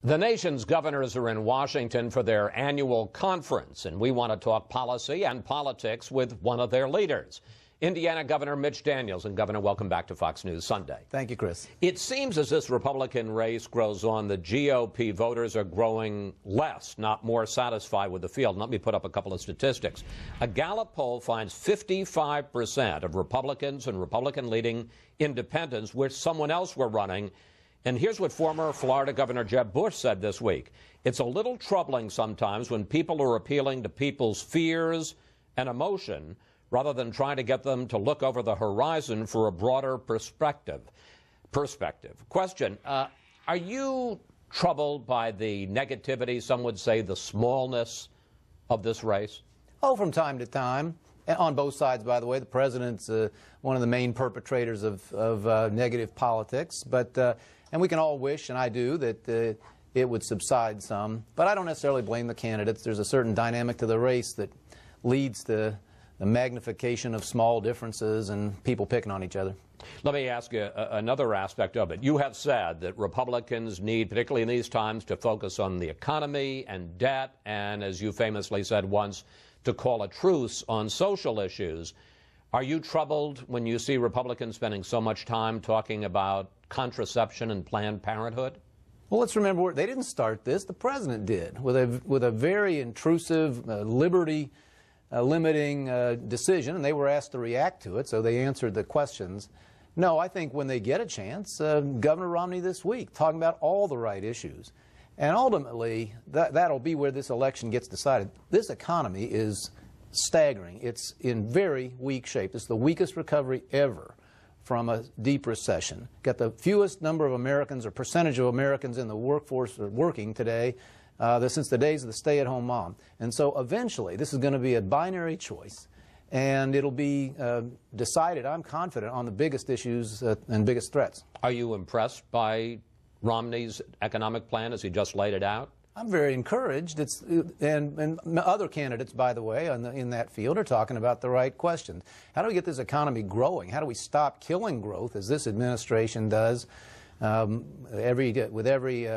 The nation's governors are in Washington for their annual conference, and we want to talk policy and politics with one of their leaders, Indiana Governor Mitch Daniels. And Governor, welcome back to Fox News Sunday. Thank you, Chris. It seems as this Republican race grows on, the GOP voters are growing less, not more satisfied with the field. Let me put up a couple of statistics. A Gallup poll finds 55% of Republicans and Republican-leading independents wish someone else were running. And here's what former Florida Governor Jeb Bush said this week. It's a little troubling sometimes when people are appealing to people's fears and emotion rather than trying to get them to look over the horizon for a broader perspective. Question, are you troubled by the negativity, some would say the smallness of this race? Oh, from time to time. On both sides, by the way. The president's one of the main perpetrators of negative politics. And we can all wish, and I do, that it would subside some. But I don't necessarily blame the candidates. There's a certain dynamic to the race that leads to the magnification of small differences and people picking on each other. Let me ask you another aspect of it. You have said that Republicans need, particularly in these times, to focus on the economy and debt, and as you famously said once, to call a truce on social issues. Are you troubled when you see Republicans spending so much time talking about contraception and Planned Parenthood? Well, let's remember, they didn't start this. The president did, with a very intrusive, liberty-limiting decision, and they were asked to react to it, so they answered the questions. No, I think when they get a chance, Governor Romney this week, talking about all the right issues. And ultimately, that'll be where this election gets decided. This economy is staggering. It's in very weak shape. It's the weakest recovery ever from a deep recession. Got the fewest number of Americans or percentage of Americans in the workforce working today since the days of the stay-at-home mom. And so eventually, this is going to be a binary choice. And it'll be decided, I'm confident, on the biggest issues and biggest threats. Are you impressed by Romney's economic plan as he just laid it out? I'm very encouraged. And other candidates, by the way, in that field are talking about the right questions. How do we get this economy growing? How do we stop killing growth, as this administration does, with every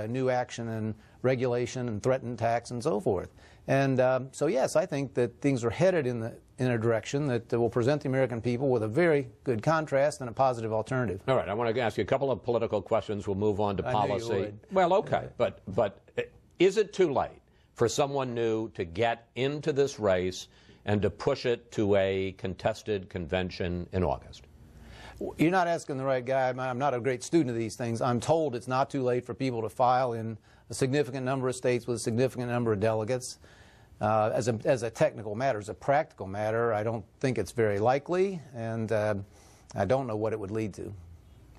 new action and regulation and threatened tax and so forth? And so, yes, I think that things are headed in a direction that will present the American people with a very good contrast and a positive alternative. All right, I want to ask you a couple of political questions. We'll move on to policy. I knew you would. Well, okay, but is it too late for someone new to get into this race and to push it to a contested convention in August? You're not asking the right guy. I'm not a great student of these things. I'm told it's not too late for people to file in a significant number of states with a significant number of delegates. As a technical matter, as a practical matter, I don't think it's very likely, and I don't know what it would lead to.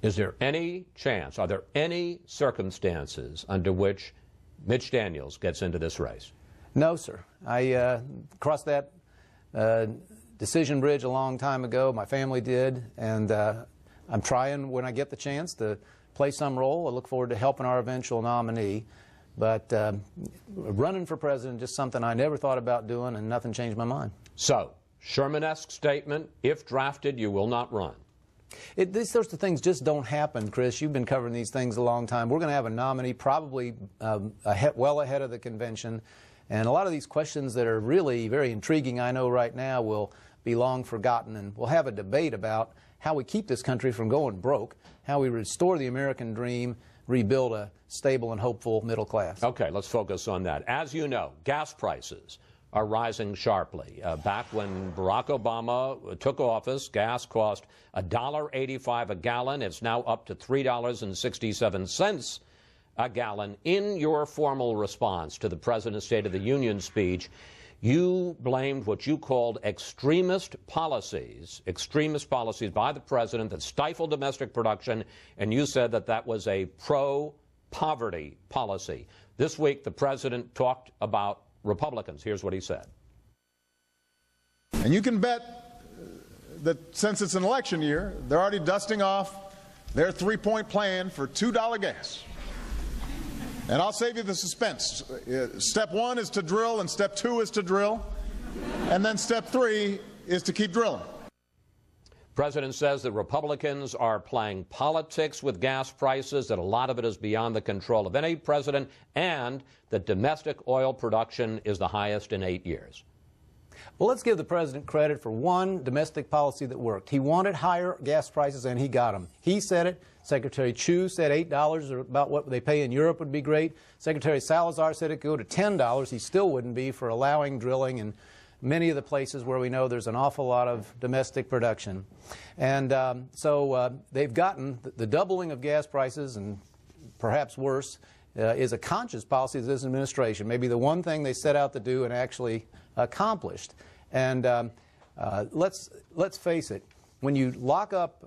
Is there any chance, are there any circumstances under which Mitch Daniels gets into this race? No, sir. I crossed that decision bridge a long time ago. My family did, and I'm trying, when I get the chance, to play some role. I look forward to helping our eventual nominee. But running for president, just something I never thought about doing, and nothing changed my mind. So, Sherman-esque statement, if drafted, you will not run. These sorts of things just don't happen, Chris. You've been covering these things a long time. We're going to have a nominee probably well ahead of the convention. And a lot of these questions that are really very intriguing, I know right now, will be long forgotten. And we'll have a debate about how we keep this country from going broke, how we restore the American dream, rebuild a stable and hopeful middle class. Okay, let's focus on that. As you know, gas prices are rising sharply. Back when Barack Obama took office, gas cost $1.85 a gallon. It's now up to $3.67 a gallon. In your formal response to the President's State of the Union speech, you blamed what you called extremist policies by the President that stifled domestic production, and you said that that was a pro-poverty policy. This week, the President talked about Republicans. Here's what he said. And you can bet that since it's an election year, they're already dusting off their three-point plan for $2 gas. And I'll save you the suspense. Step one is to drill, and step two is to drill, and then step three is to keep drilling. President says that Republicans are playing politics with gas prices, that a lot of it is beyond the control of any president, and that domestic oil production is the highest in 8 years. Well, let's give the president credit for one domestic policy that worked. He wanted higher gas prices, and he got them. He said it. Secretary Chu said $8, or about what they pay in Europe, would be great. Secretary Salazar said it could go to $10. He still wouldn't be for allowing drilling in many of the places where we know there's an awful lot of domestic production. And so they've gotten the doubling of gas prices, and perhaps worse, is a conscious policy of this administration, maybe the one thing they set out to do and actually accomplished. And let's face it, when you lock up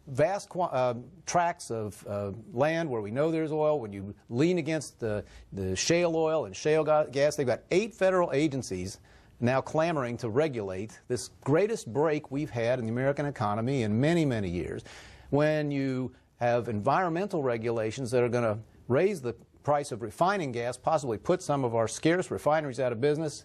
vast tracts of land where we know there's oil, when you lean against the shale oil and shale gas, they've got 8 federal agencies now clamoring to regulate this greatest break we've had in the American economy in many, many years. When you have environmental regulations that are going to raise the price of refining gas, possibly put some of our scarce refineries out of business,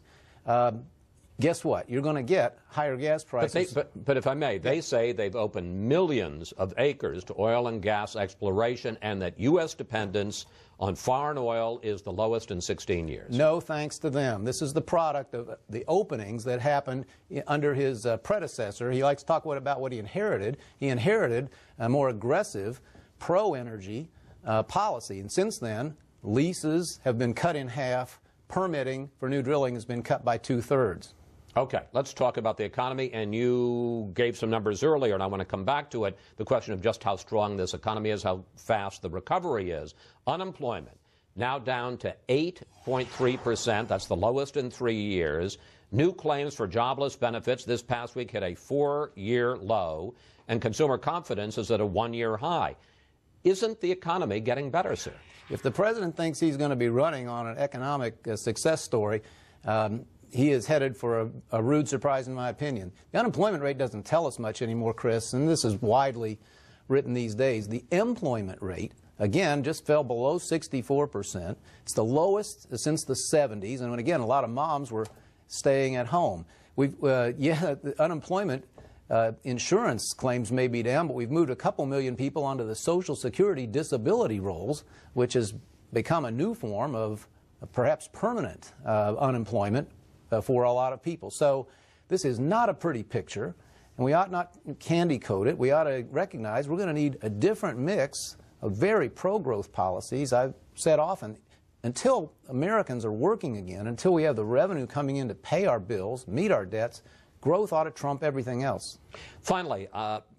guess what? You're going to get higher gas prices. But if I may, they say they've opened millions of acres to oil and gas exploration, and that U.S. dependence on foreign oil is the lowest in 16 years. No thanks to them. This is the product of the openings that happened under his predecessor. He likes to talk about what he inherited. He inherited a more aggressive pro-energy policy, and since then, leases have been cut in half. Permitting for new drilling has been cut by 2/3. Okay, let's talk about the economy, and you gave some numbers earlier, and I want to come back to it, the question of just how strong this economy is, how fast the recovery is. Unemployment now down to 8.3%. That's the lowest in 3 years. New claims for jobless benefits this past week hit a 4-year low, and consumer confidence is at a 1-year high. Isn't the economy getting better, sir? If the president thinks he's going to be running on an economic success story, he is headed for a rude surprise, in my opinion. The unemployment rate doesn't tell us much anymore, Chris, and this is widely written these days. The employment rate, again, just fell below 64%. It's the lowest since the 70s, and again, a lot of moms were staying at home. The unemployment insurance claims may be down, but we've moved a couple million people onto the Social Security disability rolls, which has become a new form of perhaps permanent unemployment for a lot of people. So this is not a pretty picture, and we ought not candy coat it. We ought to recognize we're going to need a different mix of very pro-growth policies. I've said often, until Americans are working again, until we have the revenue coming in to pay our bills, meet our debts, growth ought to trump everything else. Finally,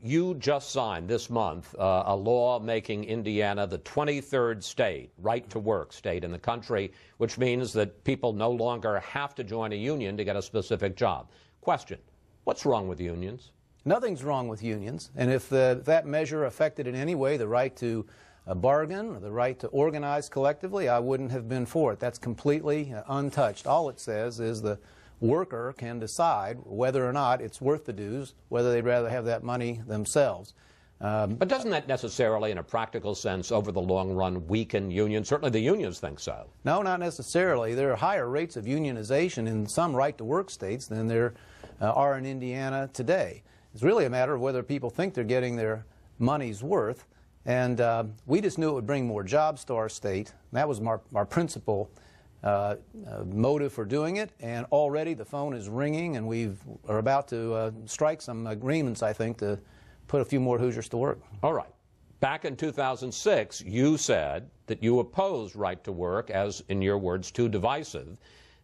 you just signed this month a law making Indiana the 23rd state, right-to-work state in the country, which means that people no longer have to join a union to get a specific job. Question, what's wrong with unions? Nothing's wrong with unions, and if that measure affected in any way the right to bargain or the right to organize collectively, I wouldn't have been for it. That's completely untouched. All it says is the worker can decide whether or not it's worth the dues, whether they'd rather have that money themselves. But doesn't that necessarily, in a practical sense, over the long run, weaken unions? Certainly the unions think so. No, not necessarily. There are higher rates of unionization in some right-to-work states than there are in Indiana today. It's really a matter of whether people think they're getting their money's worth, and we just knew it would bring more jobs to our state. That was our principal motive for doing it, and already the phone is ringing, and we are about to strike some agreements, I think, to put a few more Hoosiers to work. All right. Back in 2006, you said that you opposed right to work as, in your words, too divisive.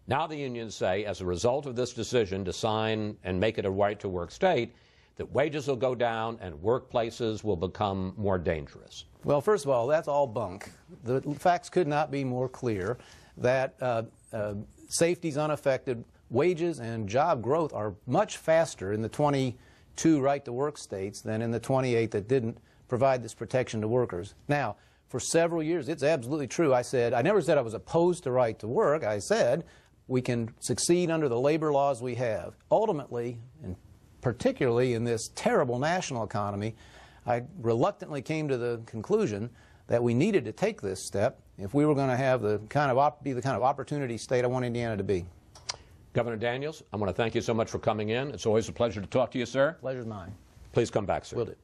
Now the unions say, as a result of this decision to sign and make it a right to work state, that wages will go down and workplaces will become more dangerous. Well, first of all, that's all bunk. The facts could not be more clear that safety's unaffected. Wages and job growth are much faster in the 22 right-to-work states than in the 28 that didn't provide this protection to workers. Now, for several years, it's absolutely true. I never said I was opposed to right to work. I said we can succeed under the labor laws we have. Ultimately, and particularly in this terrible national economy, I reluctantly came to the conclusion that we needed to take this step if we were going to have be the kind of opportunity state I want Indiana to be. Governor Daniels, I want to thank you so much for coming in. It's always a pleasure to talk to you, sir. Pleasure's mine. Please come back, sir. Will do.